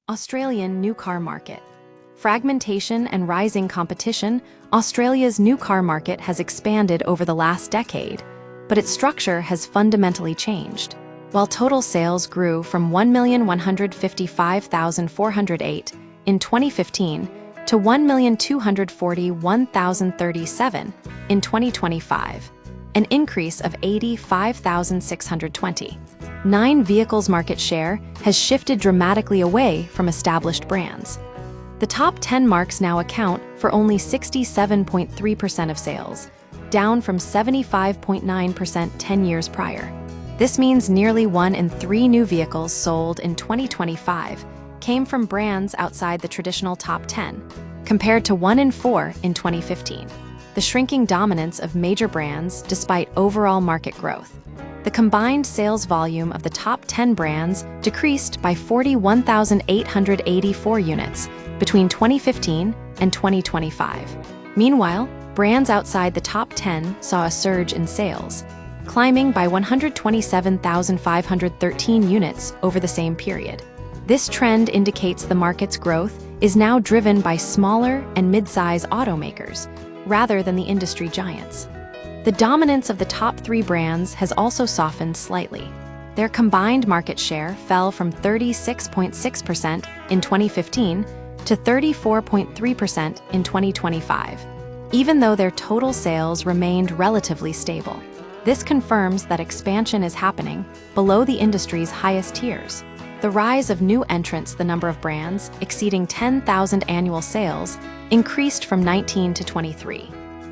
Australian new car market. Fragmentation and rising competition, Australia's new car market has expanded over the last decade, but its structure has fundamentally changed. While total sales grew from 1,155,408 in 2015 to 1,241,037 in 2025, an increase of 85,620. Vehicles market share has shifted dramatically away from established brands. The top 10 marques now account for only 67.3% of sales, down from 75.9% 10 years prior. This means nearly 1 in 3 new vehicles sold in 2025 came from brands outside the traditional top 10, compared to 1 in 4 in 2015. The shrinking dominance of major brands despite overall market growth. The combined sales volume of the top 10 brands decreased by 41,884 units between 2015 and 2025. Meanwhile, brands outside the top 10 saw a surge in sales, climbing by 127,513 units over the same period. This trend indicates the market's growth is now driven by smaller and mid-size automakers, rather than the industry giants. The dominance of the top 3 brands has also softened slightly. Their combined market share fell from 36.6% in 2015 to 34.3% in 2025, even though their total sales remained relatively stable. This confirms that expansion is happening below the industry's highest tiers. The rise of new entrants, the number of brands exceeding 10,000 annual sales, increased from 19 to 23,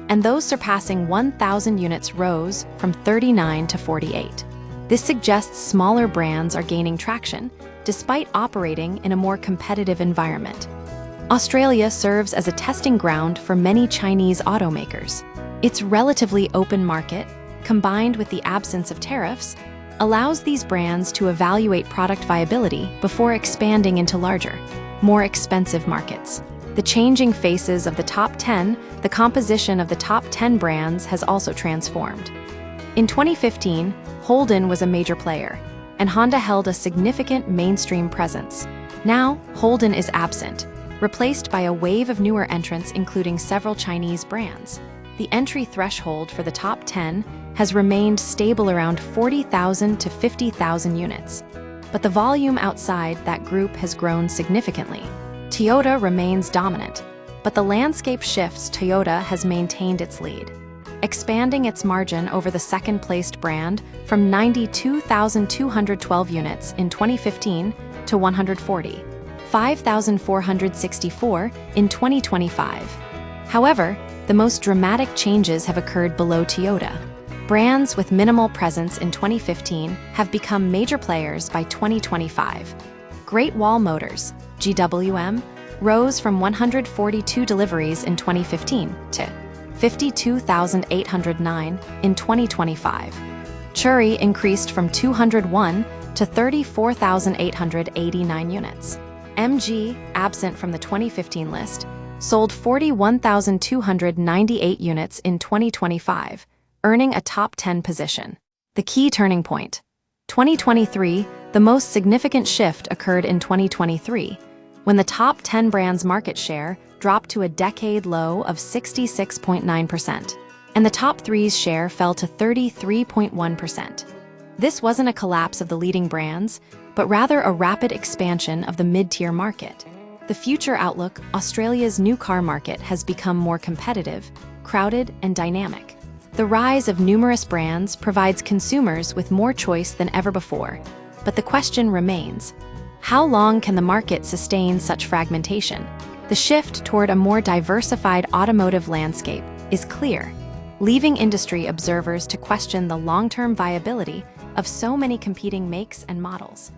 and those surpassing 1,000 units rose from 39 to 48. This suggests smaller brands are gaining traction, despite operating in a more competitive environment. Australia serves as a testing ground for many Chinese automakers. Its relatively open market, combined with the absence of tariffs, allows these brands to evaluate product viability before expanding into larger, more expensive markets. The changing faces of the top 10, the composition of the top 10 brands has also transformed. In 2015, Holden was a major player, and Honda held a significant mainstream presence. Now, Holden is absent, replaced by a wave of newer entrants including several Chinese brands. The entry threshold for the top 10 has remained stable around 40,000 to 50,000 units, but the volume outside that group has grown significantly. Toyota remains dominant, but the landscape shifts. Toyota has maintained its lead, expanding its margin over the second-placed brand from 92,212 units in 2015 to 140,564 in 2025. However, the most dramatic changes have occurred below Toyota. Brands with minimal presence in 2015 have become major players by 2025. Great Wall Motors, GWM, rose from 142 deliveries in 2015 to 52,809 in 2025. Chery increased from 201 to 34,889 units. MG, absent from the 2015 list, sold 41,298 units in 2025, earning a top 10 position. The key turning point. 2023, the most significant shift occurred in 2023, when the top 10 brands' market share dropped to a decade low of 66.9%, and the top 3's share fell to 33.1%. This wasn't a collapse of the leading brands, but rather a rapid expansion of the mid-tier market. The future outlook: Australia's new car market has become more competitive, crowded, and dynamic. The rise of numerous brands provides consumers with more choice than ever before, but the question remains: how long can the market sustain such fragmentation? The shift toward a more diversified automotive landscape is clear, leaving industry observers to question the long-term viability of so many competing makes and models.